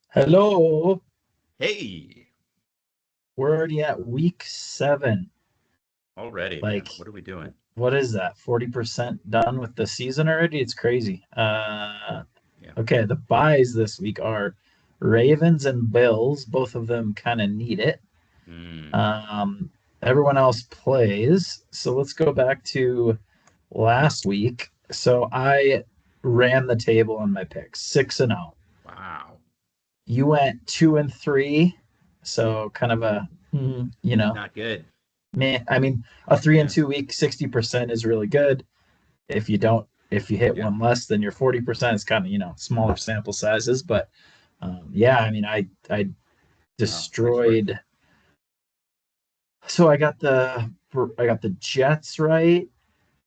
Hello. Hey, We're already at week 7. already, Like, man. What are we doing? what is that? 40% done with the season already? It's crazy. Yeah. Okay, the buys this week are Ravens and Bills. Both of them kind of need it. Mm, Um, Everyone else plays. So let's go back to last week. So I ran the table on my picks, 6-0. wow. You went 2-3. So kind of a, Not good. meh. I mean, a three and Yeah. two week, 60% is really good. If you hit Yeah. one less than your 40%, it's kind of, smaller sample sizes. But yeah, I mean, I Wow. Nice work. destroyed. So I got the Jets right.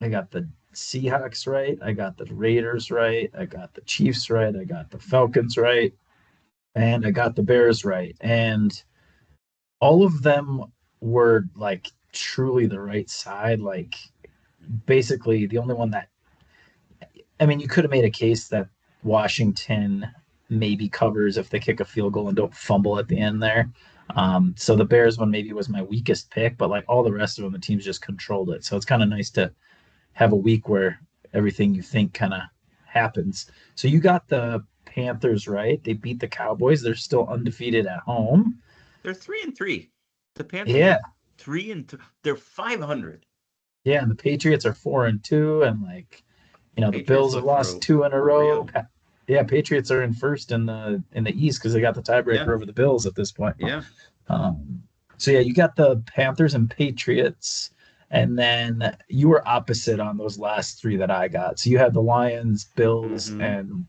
I got the Seahawks right. I got the Raiders right. I got the Chiefs right. I got the Falcons right. And I got the Bears right. And all of them were like truly the right side. Like basically the only one that I mean, you could have made a case that Washington maybe covers if they kick a field goal and don't fumble at the end there. So the Bears one maybe was my weakest pick, but like all the rest of them, the teams just controlled it. So it's kind of nice to have a week where everything you think kind of happens. So you got the Panthers right. They beat the Cowboys. They're still undefeated at home. They're 3-3. The Panthers Yeah. are 3-3. They're 500. Yeah. And the Patriots are 4-2. And like, the Patriots Bills have look lost two in a for row. real. Yeah, Patriots are in first in the East because they got the tiebreaker Yeah. over the Bills at this point. Yeah. Um, so yeah, you got the Panthers and Patriots, and then you were opposite on those last three that I got. So you had the Lions, Bills, Mm-hmm.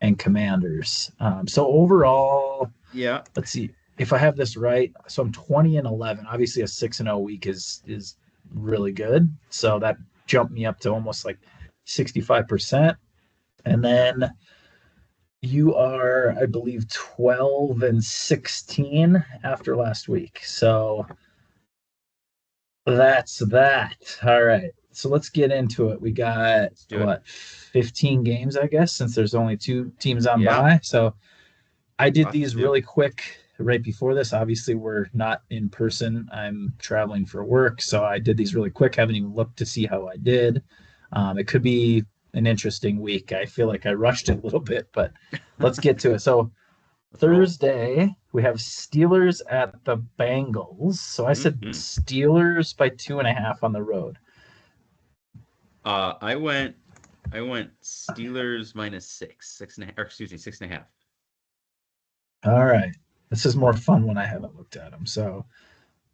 and Commanders. So overall, Yeah. let's see if I have this right. So I'm 20-11. Obviously, a 6-0 week is really good. So that jumped me up to almost like 65%. And Yeah. then you are, I believe, 12-16 after last week. So that's that. All right. So let's get into it. We got Let's do it. what, 15 games, I guess, since there's only two teams on Yeah. by. So I did Lots to these do. really quick right before this. Obviously, we're not in person. I'm traveling for work. So I did these really quick. Haven't even looked to see how I did. It could be an interesting week. I feel like I rushed it a little bit, but let's get to it. So Let's roll. Thursday, we have Steelers at the Bengals. So I said Mm-hmm. Steelers by 2.5 on the road. I went Steelers minus six and a half, or excuse me, 6.5. All right. This is more fun when I haven't looked at them. So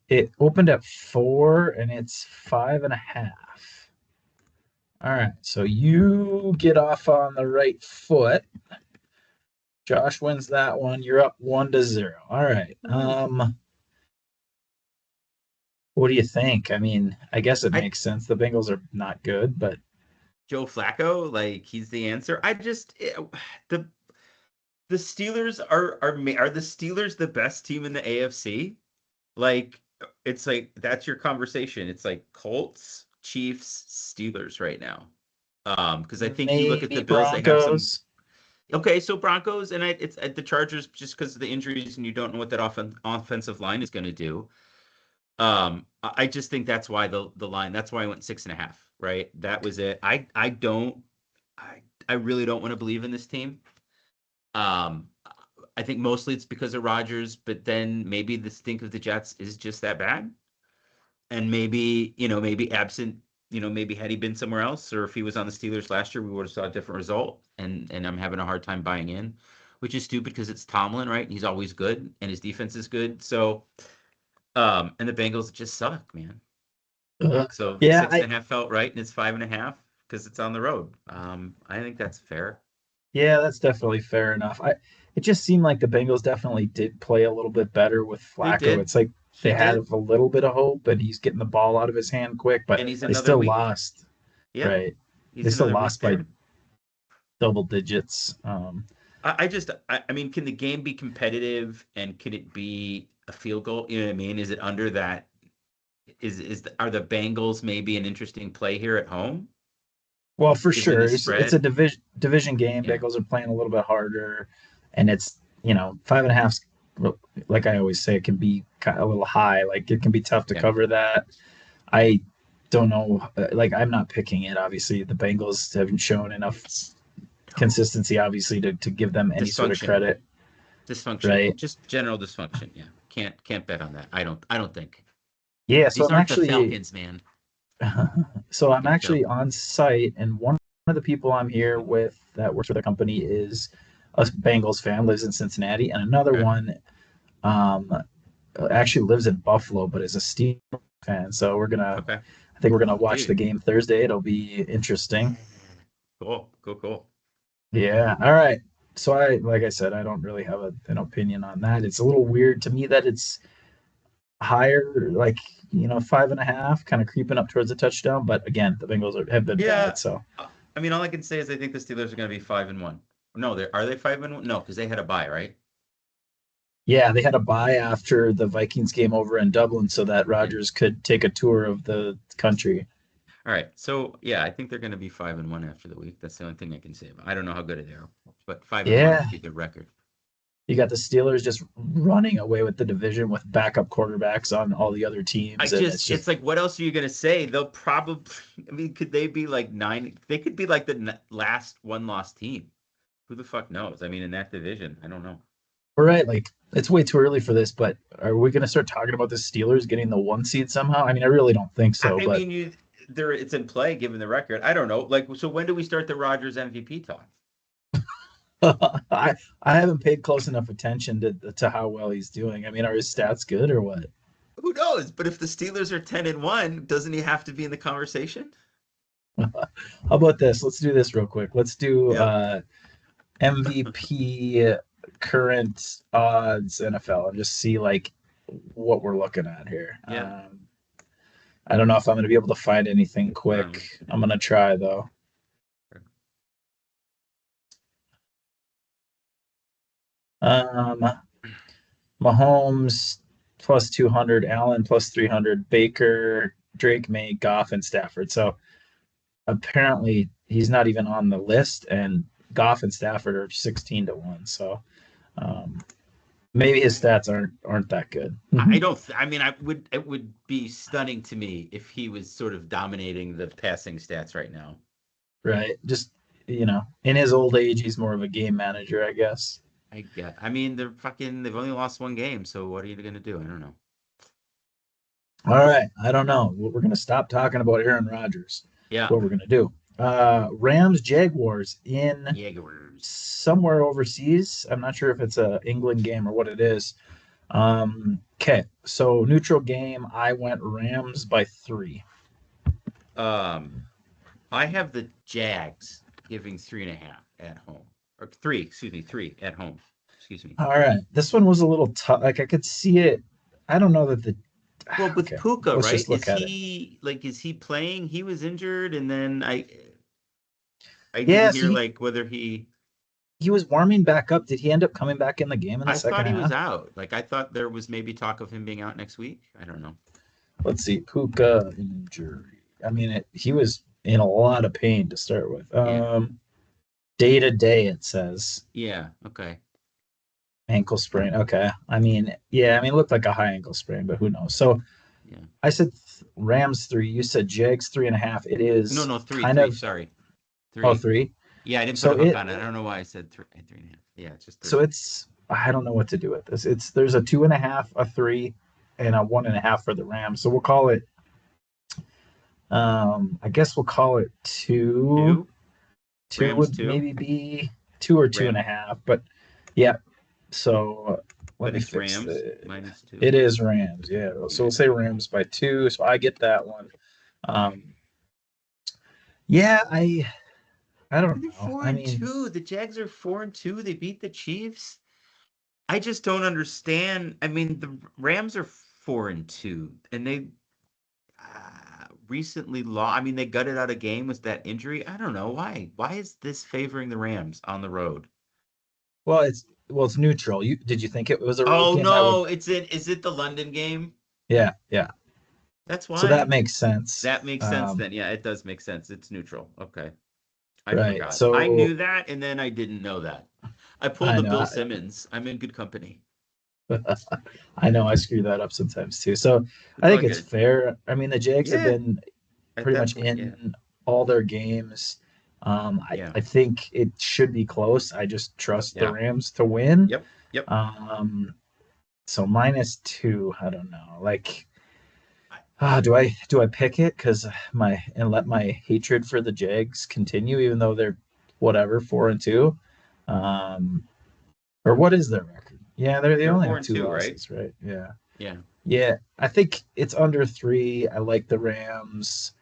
it opened at 4 and it's 5.5. All right. So you get off on the right foot. Josh wins that one. You're up 1-0. All right. Woo. What do you think? I mean, I guess it I makes sense. The Bengals are not good, but Joe Flacco, like he's the answer. The the Steelers are the Steelers the best team in the AFC? Like it's like that's your conversation. It's like Colts, Chiefs, Steelers right now. Because I think you look at the maybe Bills, they have some. Broncos. Okay, so Broncos and it's the Chargers just because of the injuries and you don't know what that offensive line is going to do. I just think that's why the line. That's why I went 6.5. Right, that was it. I really don't want to believe in this team. Um, I think mostly it's because of Rodgers, but then maybe the stink of the Jets is just that bad. And maybe absent, maybe had he been somewhere else or if he was on the Steelers last year, we would have saw a different result. And I'm having a hard time buying in, which is stupid because it's Tomlin, right? And he's always good and his defense is good. So, and the Bengals just suck, man. Uh, So yeah, six and a half felt right, and it's 5.5 because it's on the road. I think that's fair. yeah, that's definitely fair enough. It just seemed like the Bengals definitely did play a little bit better with They Flacco. did. It's like they He had did. a little bit of hope, and he's getting the ball out of his hand quick, but And he's they another still week. lost. Yeah. Right? They He's still another week lost by there. double digits. I mean, can the game be competitive and could it be a field goal? You know what I mean? Is it under that? Are the Bengals maybe an interesting play here at home, Well, for given sure, the it's a spread? division game. Yeah. Bengals are playing a little bit harder, and it's five and a half, like I always say, it can be a little high. Like it can be tough to Yeah. cover that. I don't know. Like I'm not picking it. Obviously, the Bengals haven't shown enough consistency, obviously, to give them any sort of Dysfunction. credit, Dysfunction. right? Just general dysfunction. Yeah. Can't bet on that. I don't think. Yeah. So These I'm aren't the actually, Falcons, man. so I'm Can't tell. actually on site, and one of the people I'm here with that works for the company is a Bengals fan, lives in Cincinnati, and another Okay. one um, actually lives in Buffalo, but is a Steelers fan. So Okay. I think we're gonna watch the Dude. game Thursday. It'll be interesting. Cool. Cool. Cool. Yeah. All right. So like I said, I don't really have an opinion on that. It's a little weird to me that it's higher, like 5.5, kind of creeping up towards the touchdown. But again, the Bengals have been bad. Yeah. So I mean, all I can say is I think the Steelers are going to be 5-1. No, are they 5-1? No, because they had a bye, right? yeah, they had a bye after the Vikings game over in Dublin, so that Yeah. Rodgers could take a tour of the country. All right. So yeah, I think they're going to be 5-1 after the week. That's the only thing I can say. I don't know how good they are, but 5-1 Yeah, would be a good record. you got the Steelers just running away with the division with backup quarterbacks on all the other teams, and it's It's just like, what else are you going to say? They'll probably, I mean, could they be like nine? They could be like the last one loss team. Who the fuck knows? I mean, in that division, I don't know. all right. Like it's way too early for this, but are we going to start talking about the Steelers getting the 1 seed somehow? I mean, I really don't think so, I but mean, it's in play given the record. I don't know. Like, so when do we start the Rodgers MVP talk? I haven't paid close enough attention to how well he's doing. I mean, are his stats good or what? Who knows? But if the Steelers are 10-1, doesn't he have to be in the conversation? How about this? Let's do this real quick. Let's do Yep. MVP current odds NFL and just see like what we're looking at here. Yeah. I don't know if I'm going to be able to find anything quick. I'm going to try though. Um, Mahomes plus 200, Allen plus 300, Baker, Drake May, Goff, and Stafford. So apparently he's not even on the list, and Goff and Stafford are 16-1. So um, maybe his stats aren't that good. I don't. I mean, It would be stunning to me if he was sort of dominating the passing stats right now. Right. Just in his old age, he's more of a game manager, I guess. I mean, they've only lost one game, so what are you going to do? I don't know. All right. I don't know. We're going to stop talking about Aaron Rodgers. That's Yeah. what we're going to do. Rams Jaguars in Jaguars. somewhere overseas. I'm not sure if it's a England game or what it is. Okay. So neutral game. I went Rams by 3. Um, I have the Jags giving 3.5 at home, or three. Excuse me, 3 at home. Excuse me. All right. This one was a little tough. Like I could see it. I don't know that the. Well, with Okay. Puka, Let's right? just look at it. Is he playing? He was injured, and then I didn't Yeah. So hear like whether he. he was warming back up. Did he end up coming back in the game in the I second thought he was half? out. Like I thought there was maybe talk of him being out next week. I don't know. Let's see. Puka injury. I mean, he was in a lot of pain to start with. Yeah. Day to day, it says Yeah. Okay. ankle sprain. Okay. I mean, yeah. I mean, it looked like a high ankle sprain, but who knows? So Yeah. I said Rams 3. You said Jags 3.5. It No, is no, three, kind three. of Sorry, oh 3. 3. Yeah, I didn't put So a hook on it. I don't know why I said 3.5. Yeah, it's just so 3. it's I don't know what to do with this. It's there's a 2.5, a 3, and a 1.5 for the Rams. So we'll call it. I guess we'll call it 2. 2. 2 Rams would 2. maybe be 2 or two and Ram, a half, but yeah. So let but me it's fix Rams the. -2. It is Rams, yeah. So Yeah. we'll say Rams by 2. So I get that one. Um, yeah, I don't They're know. four I and mean, two. The Jags are 4-2. They beat the Chiefs. I just don't understand. I mean, the Rams are 4-2, and they recently lost. I mean, they gutted out a game with that injury. I don't know why. Why is this favoring the Rams on the road? it's neutral. Did you think it was a road Oh game? That would no, is it the London game? yeah, yeah. That's So that why. makes sense. That makes sense then. Yeah, it does make sense. It's neutral. Okay. I Right. forgot. I So knew that and then I didn't know that. I pulled I the know. Bill Simmons. I'm in good company. I know I screw that up sometimes too. So I It's all think it's good. fair. I mean, the Jags have Yeah, been at pretty that much point, yeah, in all their games. yeah, I think it should be close. I just trust the yeah. Rams to win. Yep, yep. Um, so -2, I don't know. Like, I, do I pick it because my and let my hatred for the Jags continue, even though they're whatever 4-2, um, or what is their record? Yeah, they they're only four have and two two, right? losses, right? Yeah. Yeah. Yeah, I think it's under 3. I like the Rams.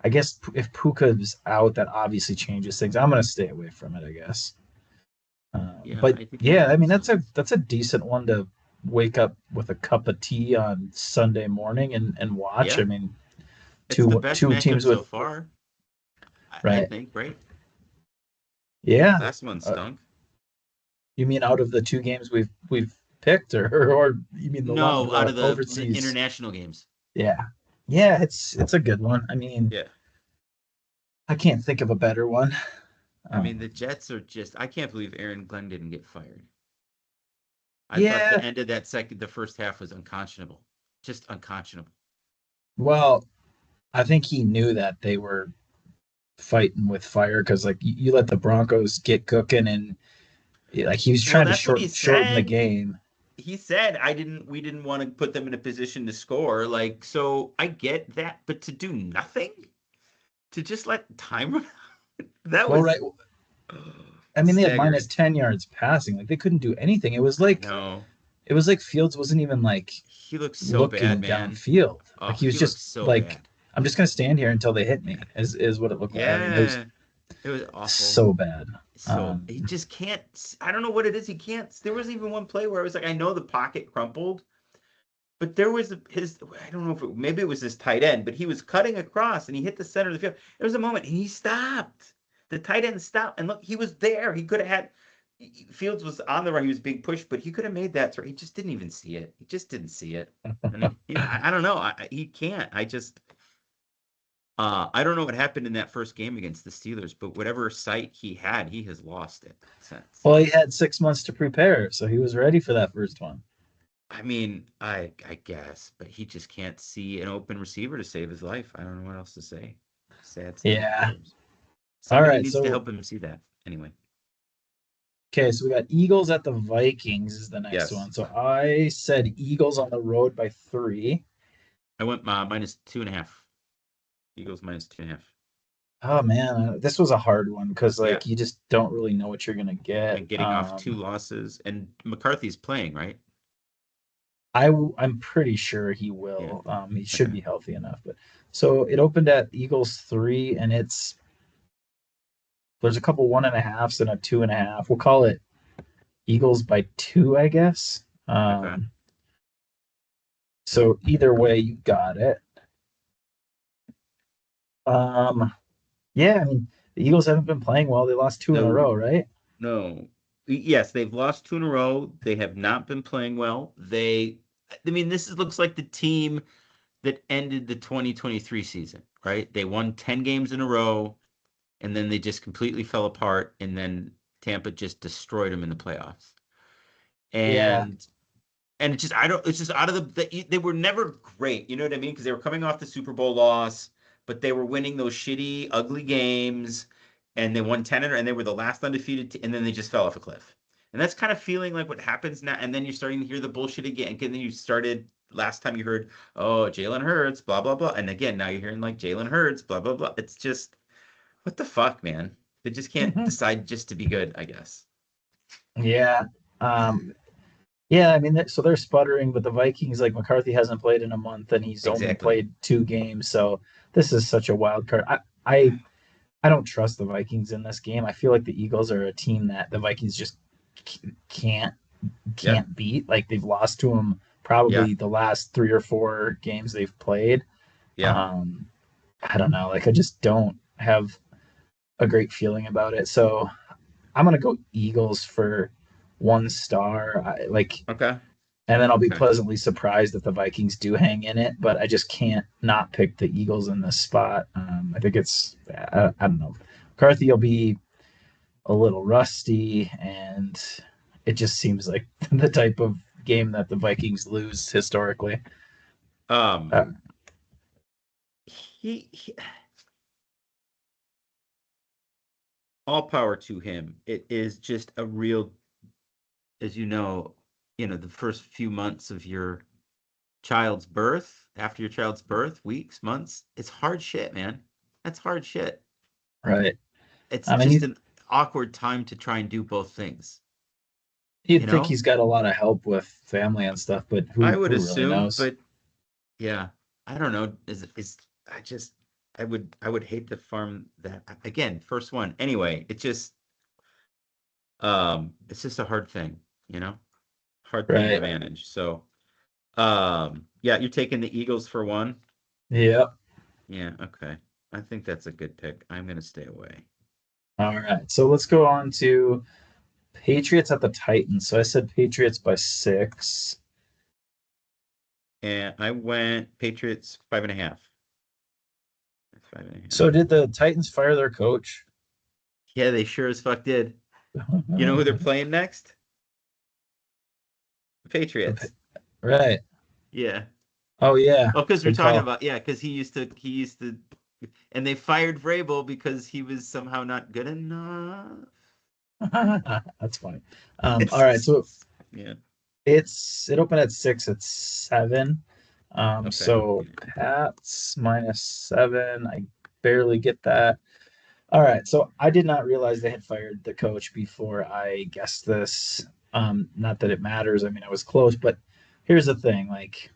I guess if Puka's out, that obviously changes things. I'm gonna stay away from it, I guess. Yeah, But I think yeah, I mean so. that's a decent one to wake up with a cup of tea on Sunday morning and watch. I Yeah, mean, it's the two best two matchup teams so with far. I right. think, right? Yeah. Last one Uh, stunk. you mean out of the two games we've picked, or you mean No, out the of the overseas? international games. Yeah, yeah, it's a good one. I mean, Yeah. I can't think of a better one. I mean, Um, the Jets are just, I can't believe Aaron Glenn didn't get fired. I thought the yeah, end of the first half was unconscionable. Just unconscionable. well, I think he knew that they were fighting with fire because like you let the Broncos get cooking and like he was Well, trying to that's what he shorten the said. game. He said we didn't want to put them in a position to score. Like, so I get that, but to do nothing? To just let time run out? That Well, right. was I mean, they had staggering. -10 yards passing. Like they couldn't do anything. I know. It was like Fields wasn't even like He looks so bad, looking man. downfield. Oh, Like he was he looks just so like, bad. I'm just gonna stand here until they hit Yeah. me. Is what it looked like. I mean, it was Yeah. It was awful. so bad. So he just can't. I don't know what it is. He can't. There was even one play where I was like, I know the pocket crumpled, but there was his. I don't know if maybe it was his tight end, but he was cutting across and he hit the center of the field. There was a moment and he stopped. The tight end stopped and look, he was there. He could have had. Fields was on the run. He was being pushed, but he could have made that throw. He just didn't even see it. He just didn't see it. And I don't know. He can't. I don't know what happened in that first game against the Steelers, but whatever sight he had, he has lost it since. Well, he had 6 months to prepare, so he was ready for that first one. I mean, I guess, but he just can't see an open receiver to save his life. I don't know what else to say. Sad state of Yeah. affairs. All Somebody right. needs to So help him see that. Anyway, okay, so we got Eagles at the Vikings is the next yes, one. So I said Eagles on the road by 3. I went -2.5. Eagles -2.5. Oh man, this was a hard one because Yeah, like you just don't really know what you're gonna get. and getting off two losses, and McCarthy's playing, right? I'm pretty sure he Yeah. will. He should Okay. be healthy enough. But so it opened at Eagles 3, and there's a couple 1.5s and a 2.5. We'll call it Eagles by 2, I guess. Okay. So either way, you got it. Um, yeah, I mean the Eagles haven't been playing well. They lost two in a No, row, right? no. Yes, they've lost two in a row. They have not been playing well. I mean, looks like the team that ended the 2023 season, right? They won 10 games in a row, and then they just completely fell apart, and then Tampa just destroyed them in the playoffs. Yeah, And I don't, it's just out of they were never great, you know what I mean? Because they were coming off the Super Bowl loss, but they were winning those shitty, ugly games, and they won 10 and they were the last undefeated, and then they just fell off a cliff. And that's kind of feeling like what happens now. And then you're starting to hear the bullshit again. And then you started last time you heard, oh, Jalen Hurts, blah, blah, blah. And again, now you're hearing like Jalen Hurts, blah, blah, blah. It's just, what the fuck, man? They just can't decide just to be good, I guess. yeah, um, yeah. I mean, so they're sputtering, but the Vikings, like McCarthy, hasn't played in a month, and he's only Exactly. played 2 games. So this is such a wild card. I I don't trust the Vikings in this game. I feel like the Eagles are a team that the Vikings just can't Yeah. can't beat. Like they've lost to them Yeah. probably the last 3 or 4 games they've played. Yeah. Um, I don't know. Like I just don't have a great feeling about it. So I'm gonna go Eagles for 1 star. Okay. And then I'll be Okay. pleasantly surprised if the Vikings do hang in it. But I just can't not pick the Eagles in this spot. I think I don't know. McCarthy will be a little rusty, and it just seems like the type of game that the Vikings lose historically. Um, Uh, he all power to him. It is just a real, as the first few months of your child's birth, after your child's birth, weeks, months, it's hard shit, man. That's hard shit. right. It's I mean, just an awkward time to try and do both things, you you'd think know? he's got a lot of help with family and stuff, but I who would who really assume, knows? but yeah, I don't know. I just I would hate to farm that again, first one. Anyway, it's just a hard thing, you know? Hard thing to Right. manage. So, yeah, you're taking the Eagles for one. Yep. Yeah, okay. I think that's a good pick. I'm gonna stay away. All right. So let's go on to Patriots at the Titans. So I said Patriots by 6. And I went Patriots 5.5. 5.5. So did the Titans fire their coach? Yeah, they sure as fuck did. You know who they're playing next? The Patriots. Right. Yeah. Oh yeah. Oh, because we're Good talking call. about, yeah, because he used to, and they fired Vrabel because he was somehow not good enough. That's funny. All right. It's, So yeah. it opened at 6. It's 7. Okay. So Pats -7. I barely get that. All right. So I did not realize they had fired the coach before I guessed this. Not that it matters. I mean, I was close, but here's the thing: like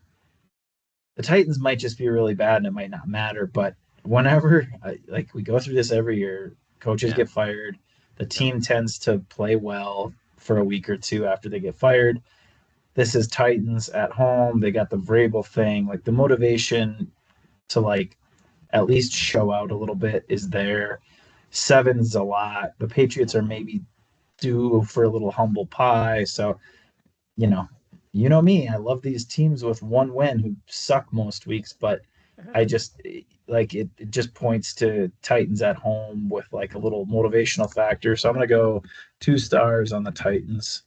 the Titans might just be really bad, and it might not matter. But whenever, like, we go through this every year, coaches Yeah. get fired. The Yep. team tends to play well for a week or two after they get fired. This is Titans at home. They got the Vrabel thing. Like the motivation to like at least show out a little bit is there. 7's a lot. The Patriots are maybe due for a little humble pie. So, you know, you know me. I love these teams with one win who suck most weeks, but I just like it just points to Titans at home with like a little motivational factor. So I'm gonna go 2 stars on the Titans.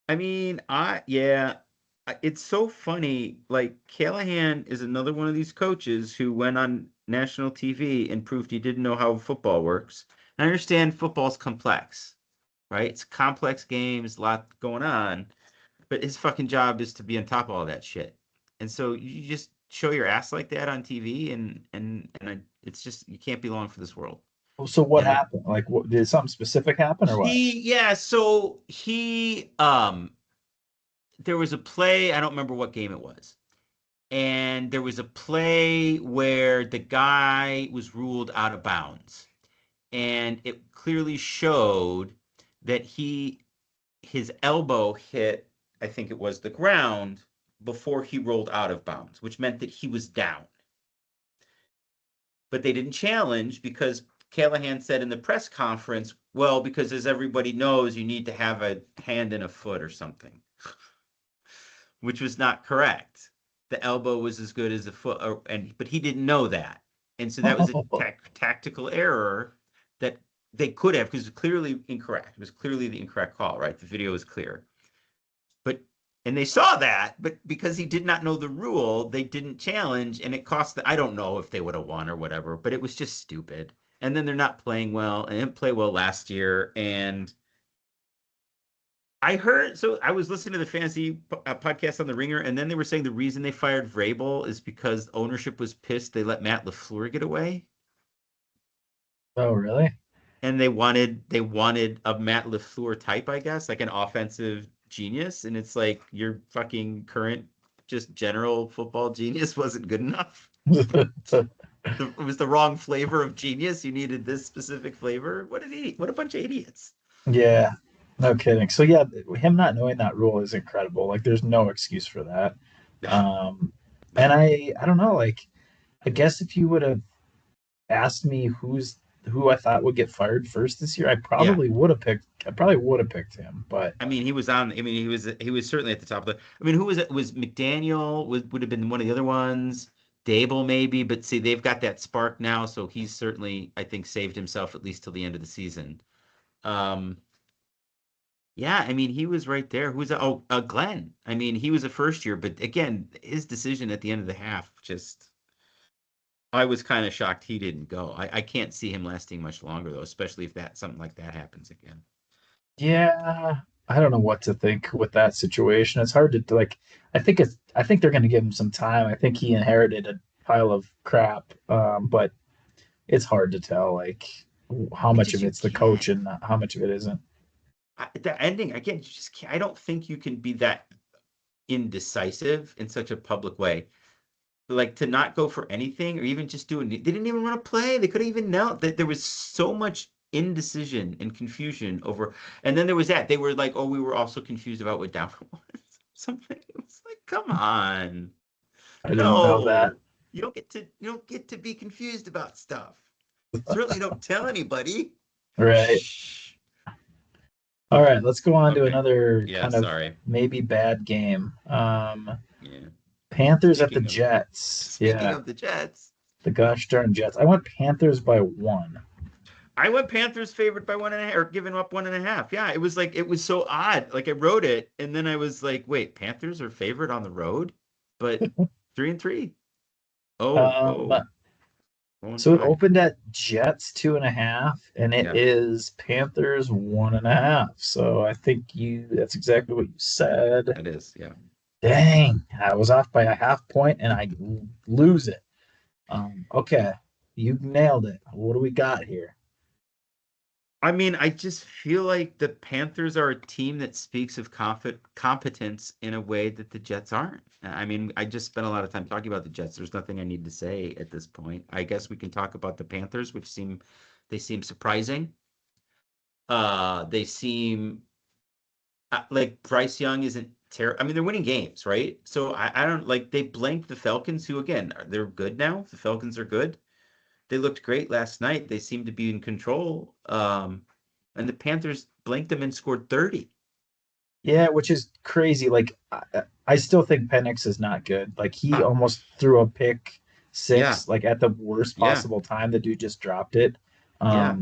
I mean, yeah, it's so funny. Like Callahan is another one of these coaches who went on national TV and proved he didn't know how football works. I understand football's complex, right? It's a complex game, there's a lot going on, but his fucking job is to be on top of all that shit. And so you just show your ass like that on TV, it's just you can't be long for this world. So what And happened? Like, what, did something specific happen or what? so he there was a play, I don't remember what game it was. And there was a play where the guy was ruled out of bounds. And it clearly showed that his elbow hit, I think it was the ground before he rolled out of bounds, which meant that he was down. But they didn't challenge because Callahan said in the press conference, well, because as everybody knows, you need to have a hand and a foot or something, which was not correct. The elbow was as good as the foot, but he didn't know that, and so that was a tactical error that they could have, because it was clearly incorrect. It was clearly the incorrect call, right? The video was clear, but and they saw that, but because he did not know the rule, they didn't challenge, and it cost. I don't know if they would have won or whatever, but it was just stupid. And then they're not playing well, and didn't play well last year, and I heard, so I was listening to the fantasy podcast on the Ringer, and then they were saying the reason they fired Vrabel is because ownership was pissed they let Matt LaFleur get away, Oh, really? and they wanted a Matt LaFleur type, I guess, like an offensive genius, and it's like your fucking current just general football genius wasn't good enough. It was the wrong flavor of genius. You needed this specific flavor. What a bunch of idiots. Yeah, no kidding. So yeah, him not knowing that rule is incredible. Like, there's no excuse for that. Um, and No. I don't know. Like, I guess if you would have asked me who I thought would get fired first this year, Yeah. I probably would have picked him. But I mean, he was certainly at the top of the. I mean, who was it? Was McDaniel would have been one of the other ones. Dable maybe, but see, they've got that spark now, so he's certainly, I think, saved himself at least till the end of the season. Um, yeah, I mean, he was right there. Glenn. I mean, he was a first year, but again, his decision at the end of the half just, I was kind of shocked he didn't go. I can't see him lasting much longer though, especially if that something like that happens again. Yeah, I don't know what to think with that situation. It's hard to like. I think they're going to give him some time. I think he inherited a pile of crap, but it's hard to tell like how I much just of you it's the coach can't. and how much of it isn't. The ending again, you just can't. I don't think you can be that indecisive in such a public way. Like to not go for anything or even just do it. They didn't even run a play. They could have even knelt that there was so much indecision and confusion over. And then there was that they were like, oh, we were also confused about what down was. Something. It was like, come on, I didn't know that. no, you don't get to be confused about stuff. Certainly don't tell anybody. Right. Shh. All right, let's go on to Okay. another Yeah. kind of Sorry. maybe bad game. Yeah. Panthers at the Speaking of Jets. speaking Yeah, of the Jets. the gosh darn Jets. I went Panthers by one. I went Panthers favored by 1.5 or giving up 1.5. Yeah, it was like it was so odd. Like I wrote it and then I was like, wait, Panthers are favored on the road, but 3-3. Oh, Um, oh, oh and so it 5. opened at Jets 2.5, and it Yeah, is Panthers 1.5. So I think that's exactly what you said. it is. Yeah. Dang, I was off by a half point and I lose it. Okay, you nailed it. What do we got here? I mean, I just feel like the Panthers are a team that speaks of competence in a way that the Jets aren't. I mean, I just spent a lot of time talking about the Jets. There's nothing I need to say at this point. I guess we can talk about the Panthers, which seem surprising. They seem like Bryce Young isn't terrible. I mean, they're winning games, right? So I don't like they blanked the Falcons, who again they're good now. The Falcons are good. They looked great last night. They seem to be in control. And the Panthers blanked them and scored 30. Yeah, which is crazy. Like I still think Penix is not good. Like he Uh, almost threw a pick yeah, six, like at the worst yeah, possible time. The dude just dropped it. yeah.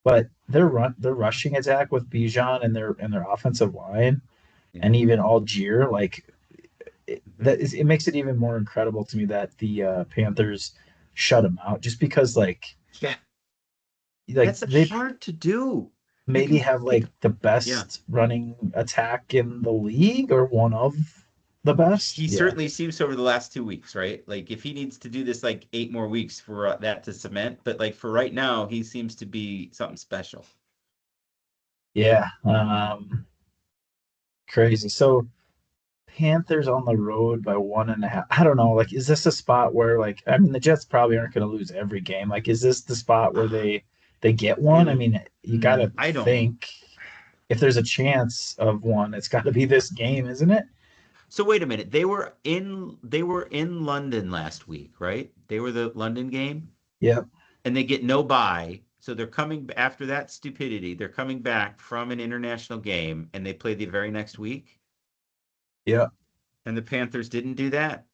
But their rushing attack with Bijan and their offensive line Yeah. and even Algier, like Mhm. it makes it even more incredible to me that the Panthers shut him out just because Yeah, like that's they hard to do. You maybe can have pick. like the Yeah, best running attack in the league or one of the best. he Yeah. certainly seems over the last 2 weeks, right? Like if he needs to do this like 8 more weeks for that to cement, but like for right now, he seems to be something special. Yeah. Crazy. So Panthers on the road by 1.5. I don't know. Like, is this a spot where I mean, the Jets probably aren't going to lose every game. Like, is this the spot where Ah, they get one? I really? mean, you got to I don't. think if there's a chance of one, it's got to be this game, isn't it? So wait a minute. They were in London last week, right? They were the London game Yep. and they get no bye. So they're coming after that stupidity. They're coming back from an international game and they play the very next week. Yep. And the Panthers didn't do that.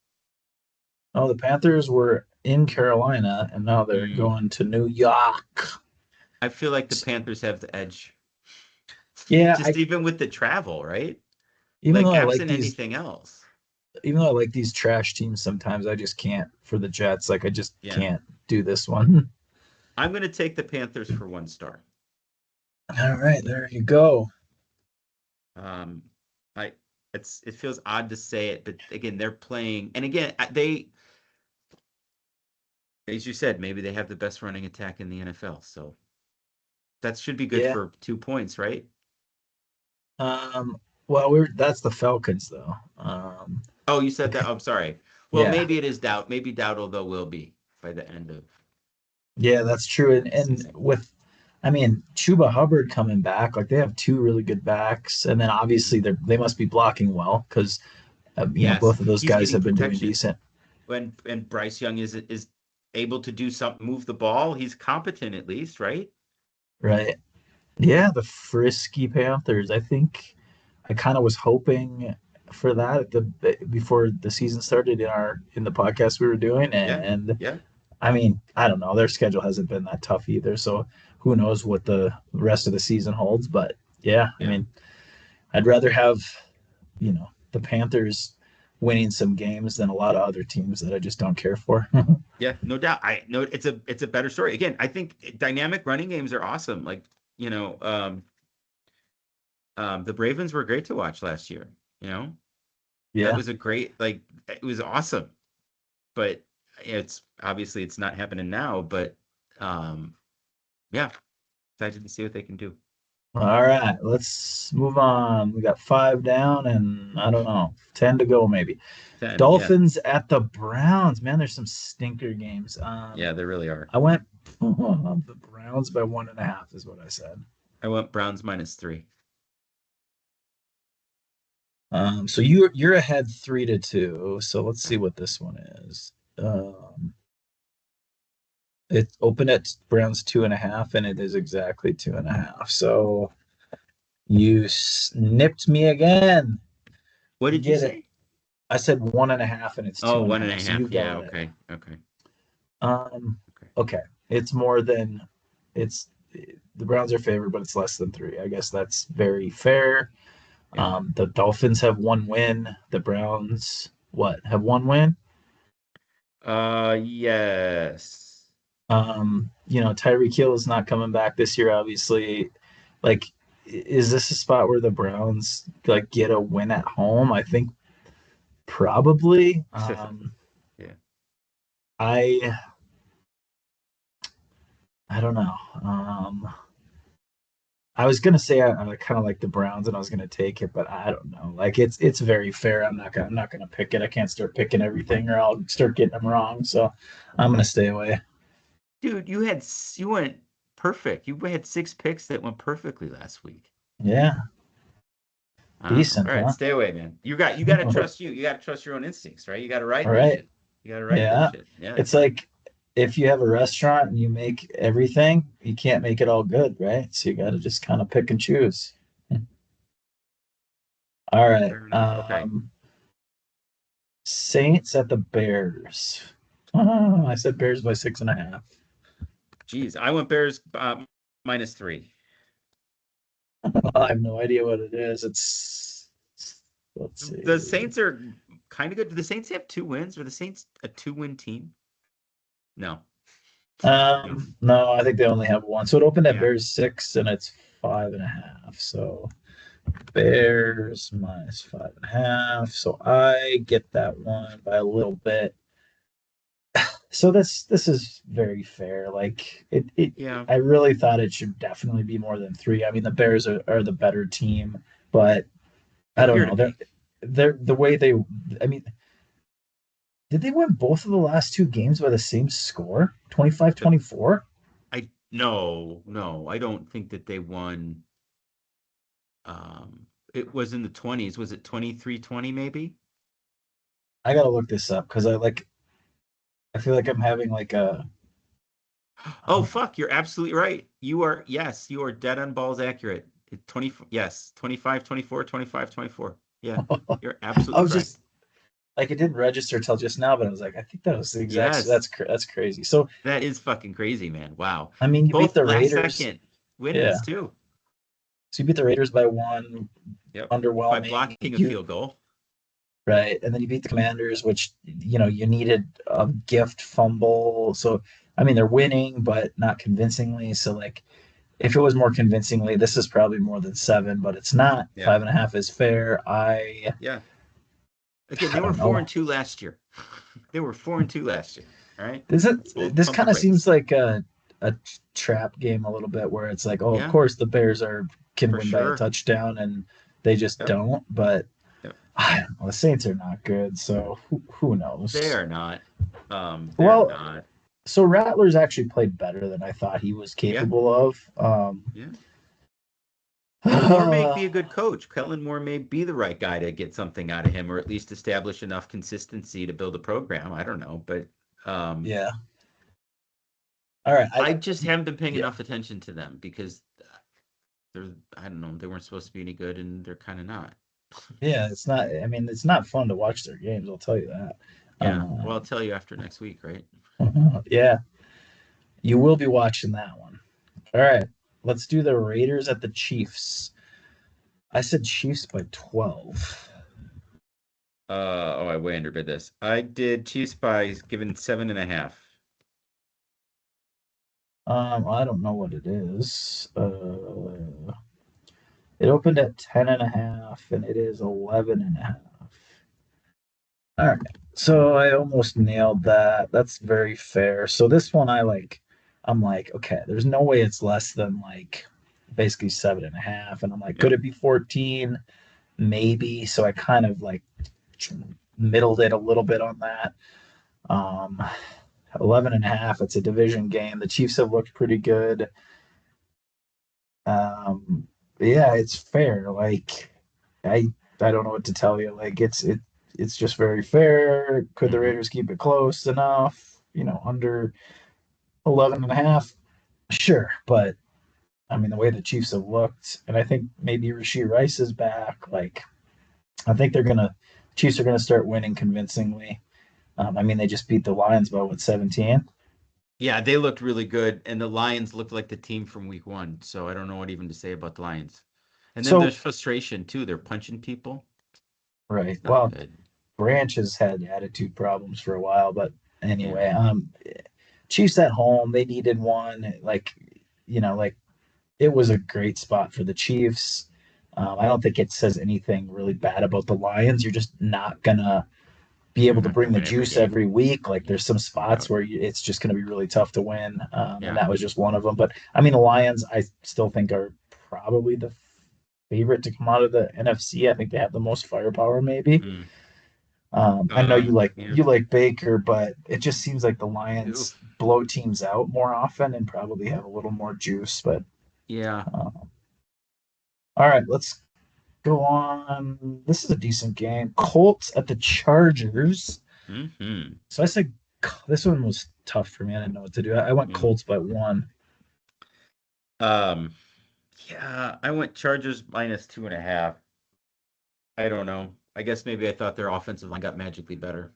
Oh, the Panthers were in Carolina and now they're Mm. going to New York. I feel like the Panthers have the edge. Yeah, Just even with the travel, right? even though Like I like absent these anything else. even though I like these trash teams sometimes, I just can't for the Jets. Like I just Yeah. can't do this one. I'm going to take the Panthers for 1 star. All right, there you go. Um, I it feels odd to say it, but again, they're playing, and again, they, as you said, maybe they have the best running attack in the NFL, so that should be good Yeah. for 2 points, right? Um, well, we're that's the Falcons though. Oh, you said that. I'm sorry. Well, Yeah, maybe it is doubt. Maybe Dowdle though will be by the end of yeah, that's true. And the season. with, I mean, Chuba Hubbard coming back, like they have two really good backs, and then obviously they must be blocking well because Yes, both of those he's guys getting have been doing protection. decent, When and Bryce Young is able to do something, move the ball. He's competent at least, right? right? Yeah, the frisky Panthers. I think I kind of was hoping. for that at the before the season started in the podcast we were doing, Yeah, and yeah, I mean, I don't know, their schedule hasn't been that tough either, so who knows what the rest of the season holds. But yeah, I yeah, mean, I'd rather have the Panthers winning some games than a lot of other teams that I just don't care for. yeah. No doubt. I know it's a better story. Again, I think dynamic running games are awesome. Like, you know, the Ravens were great to watch last year. You know, that Yeah. was a great, like, it was awesome. But it's obviously it's not happening now. But um, yeah, excited to see what they can do. All right, let's move on. We got five down and I don't know, 10 to go maybe. 10, yeah, Dolphins at the Browns. Man, there's some stinker games. yeah, they really are. I went the Browns by 1.5 is what I said. I went Browns -3. So you're ahead 3-2. So let's see what this one is. It opened at Browns 2.5, and it is exactly 2.5. So you snipped me again. What You did you get it. say? I said 1.5, and it's two Oh, and a one and a half. So you half. Yeah, got it. okay, okay, Um, okay. okay. It's more than it's the Browns are favored, but it's less than 3. I guess that's very fair. Yeah. The Dolphins have one win. The Browns, what, have one win? Yes. Tyreek Hill is not coming back this year, obviously. Like, is this a spot where the Browns like get a win at home? I think probably. Yeah. I I don't know. I was gonna say I kind of like the Browns and I was gonna take it, but I don't know. Like it's very fair. I'm not gonna pick it. I can't start picking everything or I'll start getting them wrong. So I'm gonna stay away. Dude, you went perfect. You had 6 picks that went perfectly last week. Yeah, Wow. decent, All right, huh? stay away, man. You gotta trust you. You gotta trust your own instincts, right? You gotta All ride that right. shit. You gotta ride that Yeah. shit. Yeah. It's like if you have a restaurant and you make everything, you can't make it all good, right? So you got to just kind of pick and choose. All right. Fair enough. Okay. Saints at the Bears. I said Bears by 6.5. Geez, I went Bears -3. I have no idea what it is. Let's The see. Saints are kind of good. Do the Saints have 2 wins? Are the Saints a 2-win team? No. No. No, I think they only have one. So it opened at Yeah. Bears 6 and it's 5.5. So Bears minus 5.5. So I get that one by a little bit. So this is very fair. Like Yeah. I really thought it should definitely be more than 3. I mean, the Bears are the better team, but They I don't appear know. to They're be. they're the way they. I mean, did they win both of the last two games by the same score? Twenty-five The 24. I no, no, I don't think that they won. It was in the 20s. Was it 23-20 maybe? I gotta look this up because I feel like I'm having like a Oh fuck, you're absolutely right. Yes, you are dead on balls accurate. 20 yes, 25-24, 25-24. Yeah, you're I absolutely was correct. just like it didn't register till just now, but I was like, I think that was the exact. Yes, That's crazy. So that is fucking crazy, man. Wow. I mean, you beat Both the last Raiders, second wins yeah. too. So you beat the Raiders by one, Yep. By underwhelming. blocking a You field goal. right, and then you beat the Commanders, which you needed a gift fumble. So I mean, they're winning, but not convincingly. So like, if it was more convincingly, this is probably more than 7, but it's not. Yeah. 5.5 is fair. Yeah. Again, they I were don't four know. and two last year. They were 4-2 last year. All right. This Let's both this pump the kind of seems brakes. like a trap game a little bit, where it's like, oh, of Yeah, course the Bears can for win by a sure. touchdown, and they just Yep. don't. But Yep. I don't know. The Saints are not good, so who They knows? are not. They're Well, not. so Rattler's actually played better than I thought he was Yeah. capable of. Yeah. Well, Moore may be a good coach. Kellen Moore may be the right guy to get something out of him, or at least establish enough consistency to build a program. I don't know, but yeah. All right. I just haven't been paying Yeah. enough attention to them because they're I don't know, they weren't supposed to be any good, and they're kind of not. Yeah, it's not. I mean, it's not fun to watch their games. I'll tell you that. Yeah. Well, I'll Um, tell you after next week, right? yeah, you will be watching that one. All right, let's do the Raiders at the Chiefs. I said Chiefs by 12. Oh, I way underbid this. I did Chiefs by given 7.5. I don't know what it is. It opened at 10 and a half, and it is 11 and a half. All right. So I almost nailed that. That's very fair. So this one I like, I'm like, okay, there's no way it's less than like basically 7.5. And I'm like, could Yep. it be 14? Maybe. So I kind of like middled it a little bit on that. Um, 11 and a half. It's a division game. The Chiefs have looked pretty good. Yeah, it's fair. Like, I I don't know what to tell you. Like, it's just very fair. Could the Hmm. Raiders keep it close enough? Under 11 and a half? Sure, but I mean, the way the Chiefs have looked, and I think maybe Rashee Rice is back. Like, I think Chiefs are gonna start winning convincingly. I mean, they just beat the Lions by what, 17? Yeah, they looked really good, and the Lions looked like the team from week one. So I don't know what even to say about the Lions. And then So, there's frustration too. They're punching people. right. It's not Well, good. Branch has had attitude problems for a while, but Yeah. anyway, Chiefs at home, they needed one. Like it was a great spot for the Chiefs. I don't think it says anything really bad about the Lions. You're just not gonna be They're able to not gonna bring the win every juice game. every week. Like Yeah, there's some no spots doubt. where it's just gonna be really tough to win, and Yeah. that was just one of them. But I mean, the Lions, I still think are probably the favorite to come out of the NFC. I think they have the most firepower, maybe. Mm. I know Yeah. you like Baker, but it just seems like the Lions Oof. blow teams out more often and probably have a little more juice. But Yeah. all right, let's go on. This is a decent game. Colts at the Chargers. Hmm. So I said this one was tough for me. I didn't know what to do. I went Yeah. Colts by one. Um, yeah, I went Chargers minus 2.5. I don't know. I guess maybe I thought their offensive line got magically better.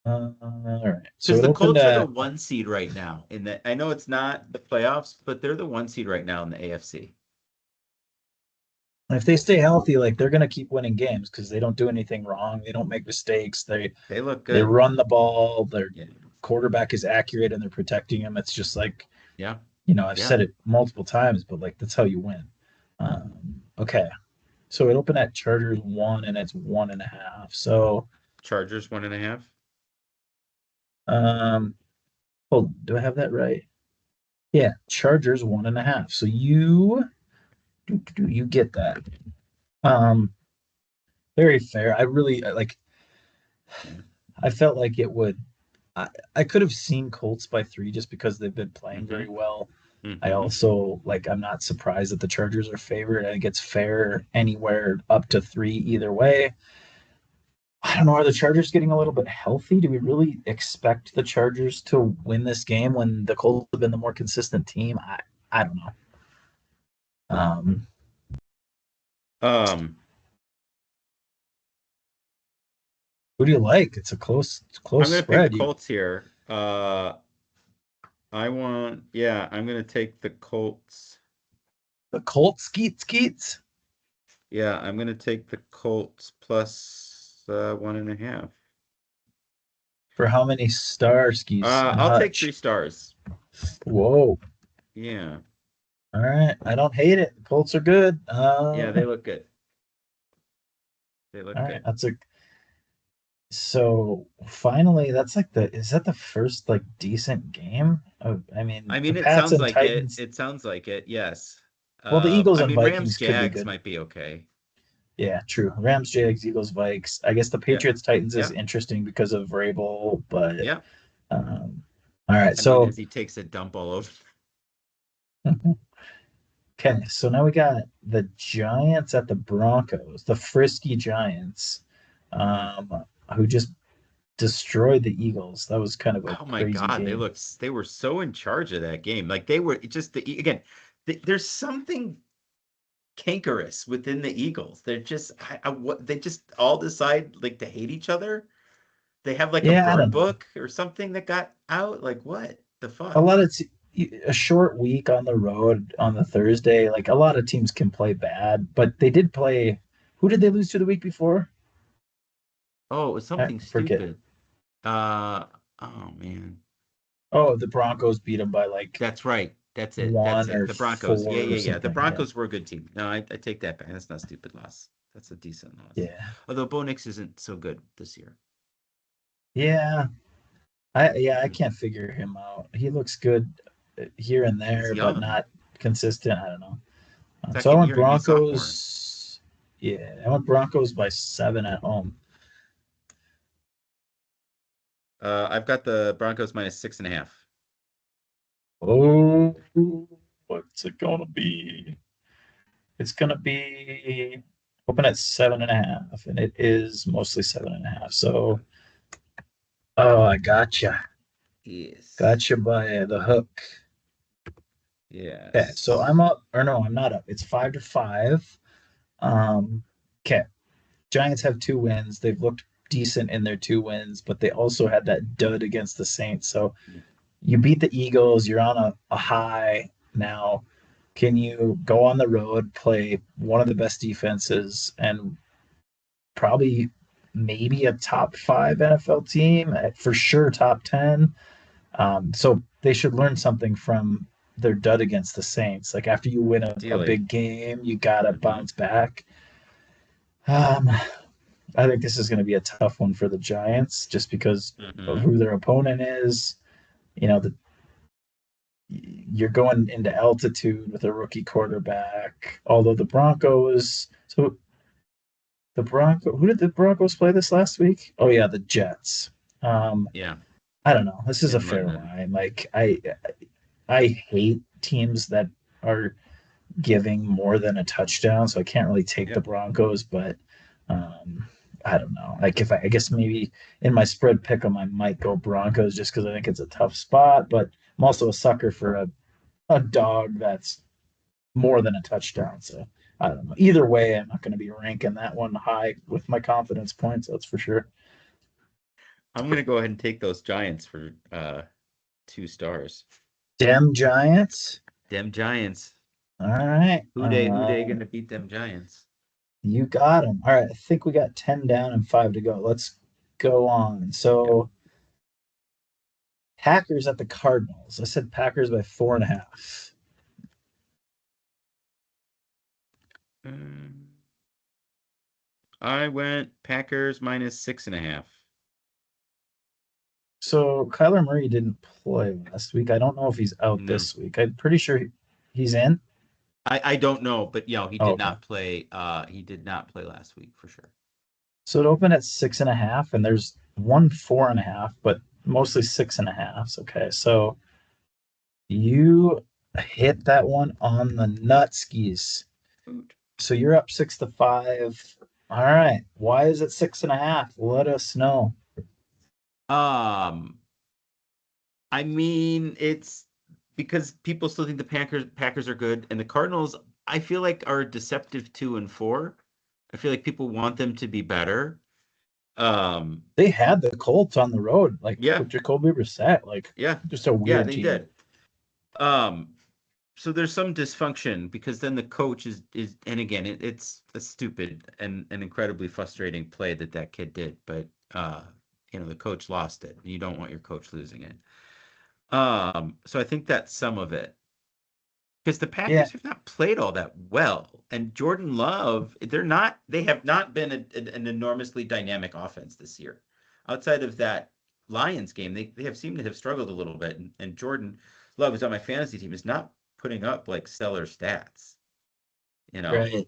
All right, so Because it the opened Colts are the at. one seed right now. In the I know it's not the playoffs, but they're the one seed right now in the AFC. If they stay healthy, like they're gonna keep winning games because they don't do anything wrong. They don't make mistakes. They look They good. run the ball. Their Yeah. quarterback is accurate and they're protecting him. It's just like, Yeah. I've Yeah. said it multiple times, but like that's how you win. Okay. So it opened at Chargers one and it's 1.5. So Chargers 1.5. um hold on, do I have that right? Yeah, Chargers 1.5. So you get that. Um Very fair. Yeah. I felt like it would I could have seen Colts by 3 just because they've been playing Hmm. very well. I Hmm. also like I'm not surprised that the Chargers are favored. I think it's fair anywhere up to 3 either way. I don't know. Are the Chargers getting a little bit healthy? Do we really expect the Chargers to win this game when the Colts have been the more consistent team? I don't know. Um, Um, who do you like? It's a I'm close gonna pick the spread. You Colts here. Yeah, I'm gonna take the Colts. the Colts skeets. Yeah, I'm gonna take the Colts plus 1.5. For how many star skis and I'll take Hutch? 3 stars. Whoa. Yeah, All right. I don't hate it. The Colts are good. yeah, they look good. They look All right. good. So finally, that's like is that the first like decent game? I mean, I the mean, it Pats sounds and like it. Titans. It sounds like it. Yes. Well, the Eagles I and mean, Rams Vikings could be Jags good. might be okay. Yeah, true. Rams, Jags, Eagles, Vikes. I guess the Yeah, Patriots Titans is yeah, interesting because of Vrabel, but yeah. um, all right. I mean, So as he takes a dump all over. okay, so now we got the Giants at the Broncos, the frisky Giants, Mhm. um, who just destroyed the Eagles. That was kind of a Oh my crazy God, game. they were so in charge of that game. Like they were just again, there's something. cankerous within the Eagles. They're just what they just all decide like to hate each other. They have like a Yeah, I burn don't know. book or something that got out. Like what the A fuck? lot of a short week on the road on the Thursday. Like a lot of teams can play bad, but they did play. Who did they lose to the week before? Oh, it was I something forget. stupid. Uh oh man. Oh, the Broncos beat them by like That's right. That's it. That's one it. or The Broncos. Yeah, four or yeah, yeah. The something. Yeah, Broncos were a good team. No, I take that back. That's not a stupid loss. That's a decent loss. yeah, Although Bo Nix isn't so good this year. yeah. I can't figure him out. He looks good here and He's there, but young. not consistent. I don't know. So I Second went year, he's sophomore. Broncos. Yeah, I went Broncos by 7 at home. I've got the Broncos minus 6.5. Oh, what's it gonna be? It's gonna be open at 7.5, and it is mostly 7.5. So, oh, I Yes. gotcha by the hook. Okay, so Yes. I'm up, or no, I'm not up. It's 5-5. Okay, Giants have 2 wins. They've looked decent in their 2 wins, but they also had that dud against the Saints. So you beat the Eagles. You're on a high now. Can you go on the road, play one of the best defenses, and probably maybe a top five NFL team, for sure top 10? So they should learn something from their dud against the Saints. Like after you win a Ideally. big game, you got to Hmm. bounce back. Um, I think this is going to be a tough one for the Giants just because of Hmm. who their opponent is. You know, you're going into altitude with a rookie quarterback. Although the Broncos, so who did the Broncos play this last week? Oh yeah, the Jets. Um, Yeah. I don't know. This is a In fair London. line. Like I hate teams that are giving more than a touchdown, so I can't really take the Yep. Broncos, but um, I don't know. Like if I guess maybe in my spread pick 'em, I might go Broncos just because I think it's a tough spot, but I'm also a sucker for a dog that's more than a touchdown. So I don't know. Either way, I'm not going to be ranking that one high with my confidence points. That's for sure. I'm gonna go ahead and take those Giants for 2 stars. Dem Giants. Them Giants. All right. Who they gonna beat them Giants? You got them. All right. I think we got 10 down and 5 to go. Let's go on. Yep. So Packers at the Cardinals. I said Packers by 4.5. Mm, I went Packers minus 6.5. So Kyler Murray didn't play last week. I don't know if he's out No. this week. I'm pretty sure he's in. I don't know, but he Oh, did okay. not play. He did not play last week for sure. So it opened at 6.5, and there's one 4.5, but mostly 6.5. Okay, so you hit that one on the nut skis. Food. So you're up 6-5. All right. Why is it 6.5? Let us know. Um, I mean, it's because people still think the Packers are good, and the Cardinals, I feel like are deceptive 2-4. I feel like people want them to be better. Um, They had the Colts on the road, like yeah, with Jacoby Brissett, like yeah, just a yeah, weird they team. did. Um, so there's some dysfunction because then the coach is and again it's a stupid and an incredibly frustrating play that kid did, but the coach lost it. You don't want your coach losing it. So I think that's some of it. Because the Yeah, Packers have not played all that well. And Jordan Love, they have not been an enormously dynamic offense this year. Outside of that Lions game, they have seemed to have struggled a little bit. And Jordan Love, who's on my fantasy team, is not putting up like stellar stats, you know. right.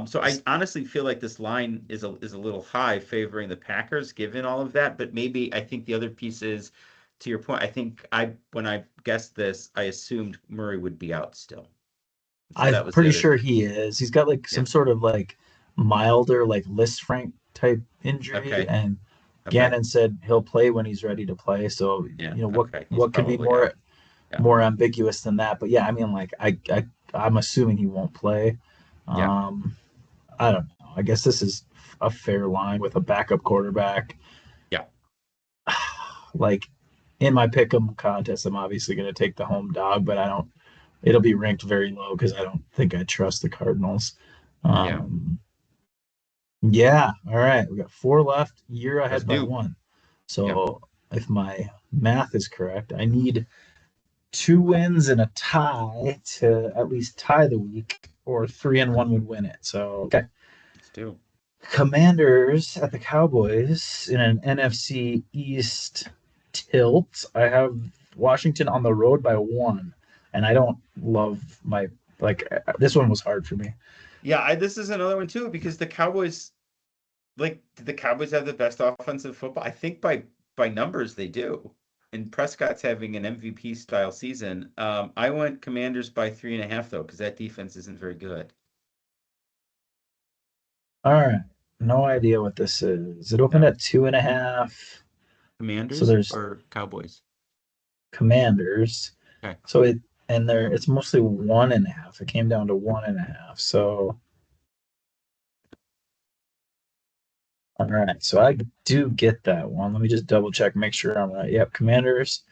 So I honestly feel like this line is a little high favoring the Packers given all of that, but maybe I think the other piece is to your point, I think when I guessed this, I assumed Murray would be out still. So I'm that was the pretty other sure thing. he is. He's got like Yeah. some sort of like milder, like Liz Frank type injury, Okay. and Okay. Gannon said he'll play when he's ready to play. So Yeah. what Okay. He's what could be probably out. Yeah. more ambiguous than that? But yeah, I mean, like I'm assuming he won't play. Yeah. Um, I don't know. I guess this is a fair line with a backup quarterback. Yeah. Like in my pick'em contest, I'm obviously going to take the home dog, but I don't. It'll be ranked very low because I don't think I trust the Cardinals. Yeah. Um, yeah. All right. We got four left. You're Let's ahead by do. one. Yep. So if my math is correct, I need two wins and a tie to at least tie the week, or three and one would win it. So okay. Let's do. Commanders at the Cowboys in an NFC East tilt. I have Washington on the road by one, and I don't love my this one was hard for me. Yeah, this is another one too because the Cowboys, like, do the Cowboys have the best offensive football? I think by numbers they do. And Prescott's having an MVP style season. I went Commanders by 3.5 though, because that defense isn't very good. All right, no idea what this is. It opened Yeah. at 2.5. So Commanders there's or Cowboys? Commanders. Okay. So it's mostly 1.5. It came down to 1.5. So all right, so I do get that one. Let me just double check, make sure I'm right. Yep, Commanders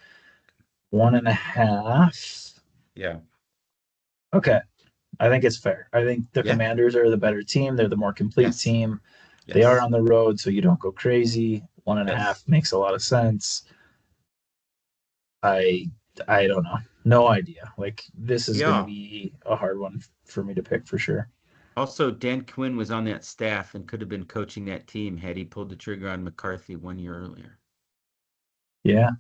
1.5. Yeah. Okay, I think it's fair. I think the Yeah. Commanders are the better team. They're the more complete Yes. team. They are Yes. on the road, so you don't go crazy. One and a Yes. half makes a lot of sense. I I don't know. No idea. Like this is going to Yeah. be a hard one for me to pick for sure. Also, Dan Quinn was on that staff and could have been coaching that team had he pulled the trigger on McCarthy 1 year earlier. Yeah, Yeah.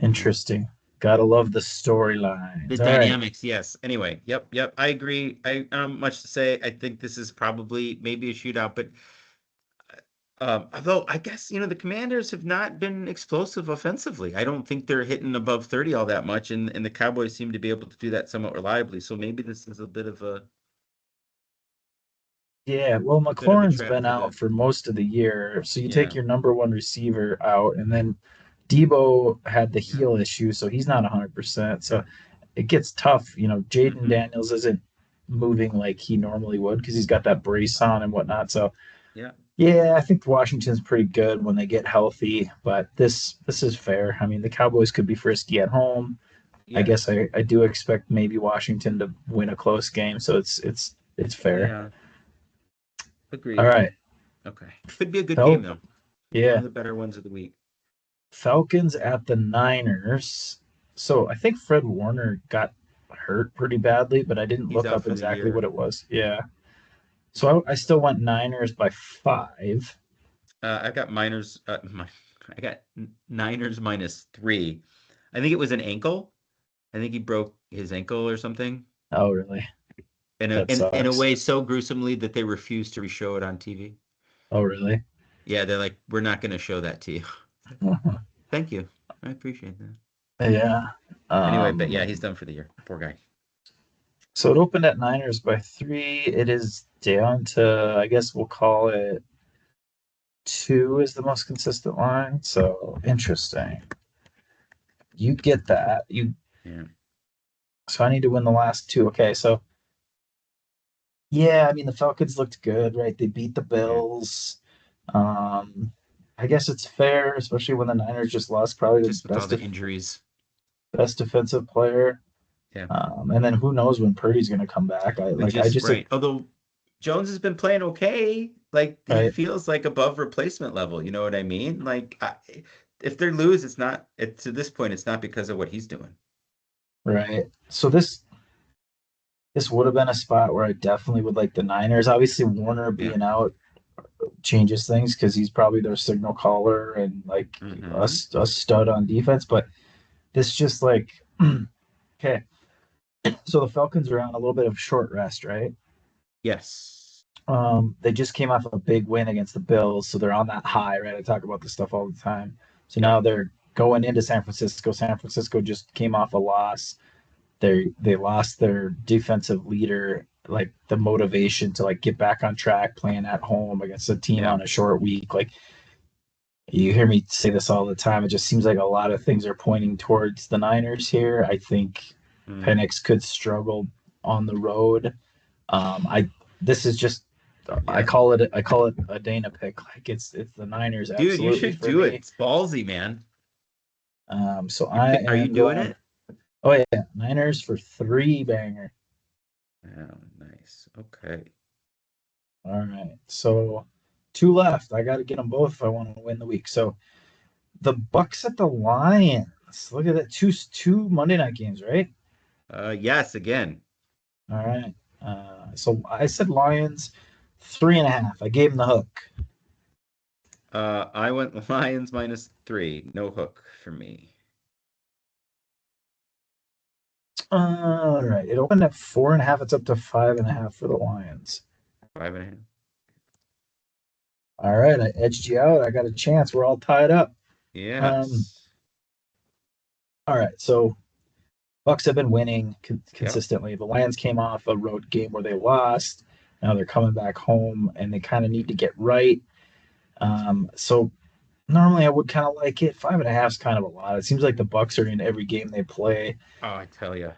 interesting. Gotta love the The storylines. All right. dynamics, yes. Anyway, yep. I agree. I don't much to say. I think this is probably maybe a shootout, but although I guess the Commanders have not been explosive offensively. I don't think they're hitting above 30 all that much, and the Cowboys seem to be able to do that somewhat reliably. So maybe this is a Yeah, well, bit of a McLaurin's trap been for out the for most of the year. So you take yeah your number one receiver out, and then Debo had the yeah heel issue, so he's not 100%. So it gets tough. Jaden hmm Daniels isn't moving like he normally would because he's got that brace on and whatnot. So yeah yeah, I think Washington's pretty good when they get healthy, but this is fair. I mean, the Cowboys could be frisky at home. I guess yes I do expect maybe Washington to win a close game, so it's fair. yeah All agreed. right. Okay, could be a good game Fel- though. One yeah, of the better ones of the week. Falcons at the Niners. So I think Fred Warner got hurt pretty badly, but I didn't He's look out up for the exactly what year. it was. Yeah. So I still went Niners by 5. I got miners. I got Niners -3. I think it was an ankle. I think he broke his ankle or something. Oh, really? That In a sucks. way so gruesomely that they refused to re-show it on TV. Oh, really? Yeah, they're like, we're not going to show that to you. Uh-huh. Thank you. I appreciate that. Yeah. Anyway, but yeah, he's Um, done for the year. Poor guy. so it opened at Niners by 3. It is down to, I guess we'll call it 2 is the most consistent line. So interesting. You get that. Yeah. So I need to win the last two. Okay, so yeah, I mean the Falcons looked good, right? They beat the Yeah. Bills. Um, I guess it's fair, especially when the Niners just lost probably the Just with all the injuries. best defensive player. Yeah. And then who knows when Purdy's going to come back? I We like I just just right. Although Jones has been playing okay. Like he right feels like above replacement level. You know what I mean? Like if they lose, it's not. To this point, it's not because of what he's doing. right. So this would have been a spot where I definitely would like the Niners. Obviously, Warner Yeah. being out changes things because he's probably their signal caller and like Hmm. a stud on defense. But this just like okay. So the Falcons are on a little bit of short rest, right? Yes. They just came off a big win against the Bills, so they're on that high, right? I talk about this stuff all the time. So Yep. now they're going into San Francisco. San Francisco just came off a loss. They lost their defensive leader, like the motivation to like get back on track, playing at home against a team Yeah. on a short week. Like you hear me say this all the time. It just seems like a lot of things are pointing towards the Niners here. I think Mm. Penix could struggle on the road. I this is just I Yeah. call it a Dana pick. Like it's the Niners Dude, you absolutely should for do it. me. It's ballsy, man. So I Are you am doing going. it? Oh yeah, Niners for three banger. Oh, nice. Okay. All right, so two left. I got to get them both if I want to win the week. So the Bucks at the Lions. Look at that, two Monday night games, right? Yes, again. All right. So I said Lions 3.5. I gave them the hook. I went Lions -3. No hook for me. All right. It opened at 4.5. It's up to 5.5 for the Lions. 5.5. All right. I edged you out. I got a chance. We're all tied up. Um, Yes. all right. So Bucks have been winning Yep. consistently. The Lions came off a road game where they lost. Now they're coming back home and they kind of need to get right. So normally I would kind of like it. 5.5 is kind of a lot. It seems like the Bucks are in every game they play. Oh, I tell you.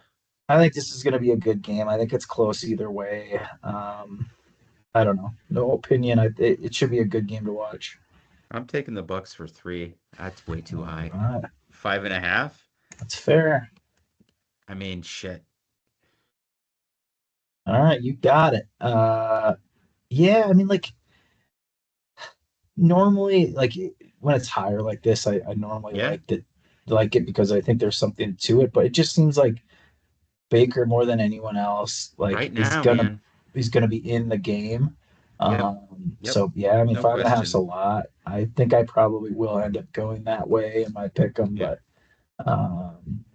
I think this is going to be a good game. I think it's close either way. I don't know. No opinion. It should be a good game to watch. I'm taking the Bucks for 3. That's way too All high. right. 5.5? That's fair. I mean, shit. All right, you got it. Yeah, I mean, like normally, when it's higher like this, I normally Yeah. like it because I think there's something to it. But it just seems like Baker more than anyone else, Right now, man. he's gonna be in the game. Yep. Yep. So yeah, I mean No 5.5's a question. lot. I think I probably will end up going that way in my pick 'em, Yeah. but um,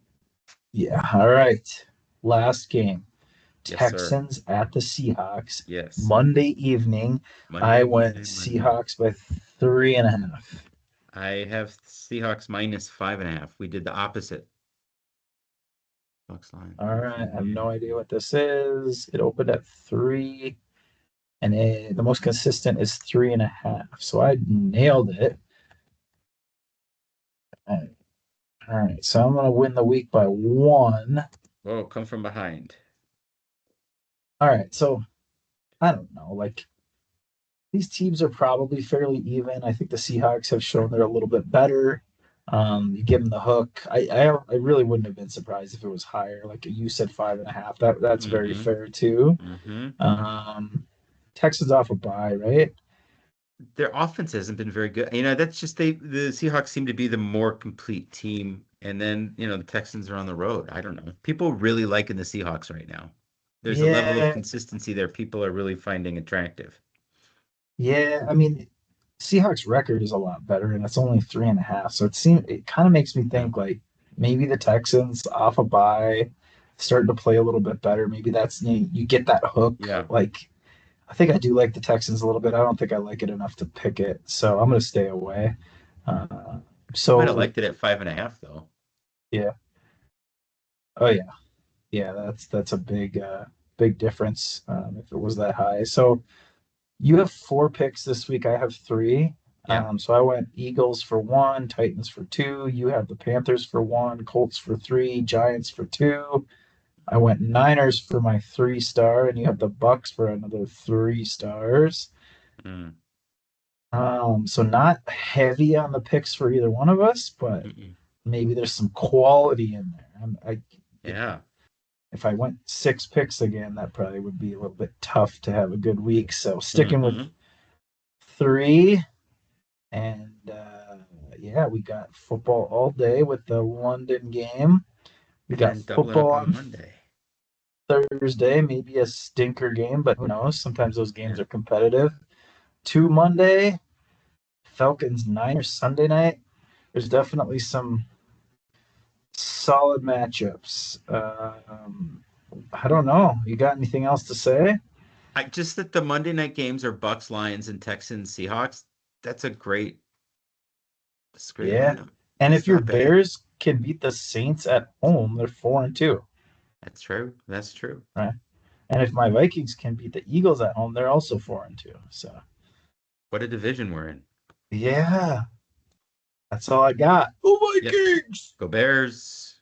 yeah. All right, last game. Yes, sir. Texans at the Seahawks Yes. Monday evening. Monday, I went Monday, Monday. Seahawks by 3.5. I have Seahawks -5.5. We did the opposite. Bucks line. All right, I have no Yeah. idea what this is. It opened at 3, and the most consistent is 3.5. So I nailed it. All right, so I'm gonna win the week by one. Whoa, come from behind. All right, so I don't know. Like these teams are probably fairly even. I think the Seahawks have shown they're a little bit better. You give them the hook. I really wouldn't have been surprised if it was higher. Like you said, 5.5. That's very Mm-hmm. fair too. Mm-hmm. Um, Texans off a bye, right? Their offense hasn't been very good. That's just the Seahawks seem to be the more complete team. And then, the Texans are on the road. I don't know. People really liking the Seahawks right now. There's a level of Yeah, consistency there people are really finding attractive. yeah. I mean, Seahawks record is a lot better, and it's only 3.5. So it kind of makes me Yeah. think like maybe the Texans off a bye, starting to play a little bit better. Maybe you get that hook. Yeah. Like I think I do like the Texans a little bit. I don't think I like it enough to pick it, so I'm going to stay away. Uh, I might have so liked it at 5.5 though. yeah, oh yeah, yeah. That's a big difference if it was that high. So you have four picks this week. I have three. Yeah. So I went Eagles for one, Titans for two. You have the Panthers for one, Colts for three, Giants for two. I went Niners for my 3 star, and you have the Bucks for another 3 stars. Mm. So not heavy on the picks for either one of us, but Mm-mm. maybe there's some quality in there. Yeah. If I went 6 picks again, that probably would be a little bit tough to have a good week. So sticking with Mm-hmm. three, and yeah, we got football all day with the London game. We And got then double it up football on on Monday. Thursday, maybe a stinker game, but who knows? Sometimes those games Yeah. are competitive. Two Monday, Falcons Niners Sunday night. There's definitely some solid matchups. I don't know. You got anything else to say? I just that the Monday night games are Bucks, Lions, and Texans, Seahawks. That's a great Yeah. lineup. And It's if your not bad. Bears can beat the Saints at home, they're 4-2, That's true. That's true. right? And if my Vikings can beat the Eagles at home, they're also 4-2. So What a division we're in. yeah, that's all I got. Oh, Yep. Vikings! Go Bears.